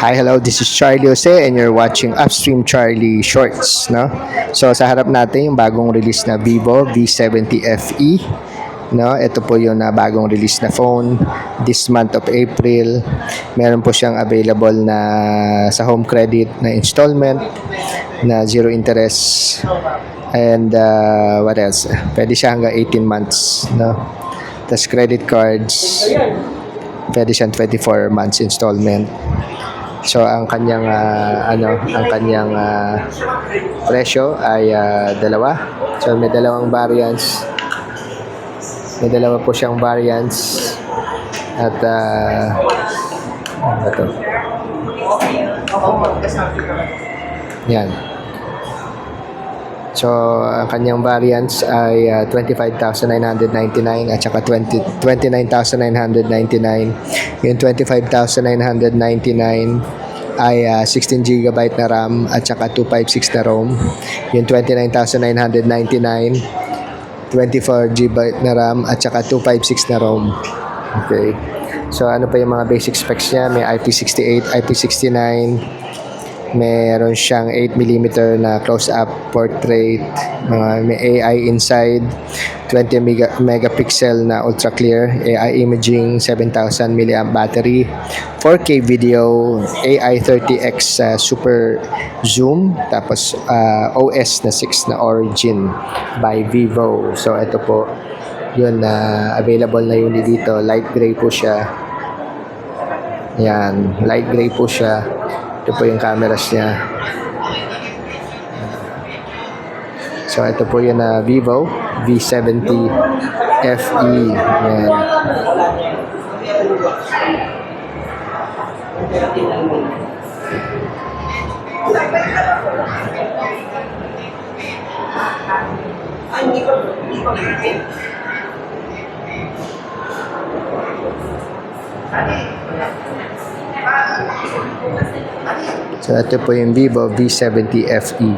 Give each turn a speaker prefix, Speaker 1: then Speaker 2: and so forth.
Speaker 1: Hi, hello, this is Charlie Jose and you're watching Upstream Charlie Shorts, no? So sa harap natin yung bagong release na Vivo V70 FE, no? Ito po yung bagong release na phone this month of April. Meron po siyang available na sa home credit na installment na zero interest and what else? Pwede siya hanggang 18 months, no? Tas credit cards, pwede siyang 24 months installment. So ang kanyang presyo ay dalawa. So may dalawang variants. May dalawa po siyang variants at ito. Yan. So ang kanyang variants ay 25,999 at saka 29,999. Yung 25,999 ay 16 GB na RAM at saka 256 na ROM. Yung 29,999 24 GB na RAM at saka 256 na ROM. Okay. So ano pa yung mga basic specs niya? May IP68, IP69, meron siyang 8mm na close-up portrait, may AI inside, 20 megapixel na ultra clear, AI imaging, 7,000 mAh battery, 4K video, AI 30x super zoom, tapos OS na 6 na Origin by Vivo. So ito po yun na available na yun dito. Light gray po siya. Yan, light gray po siya. Ito po yung cameras niya. So ito po yung Vivo V70 FE. Yan. So ito po yung Vivo V70 FE.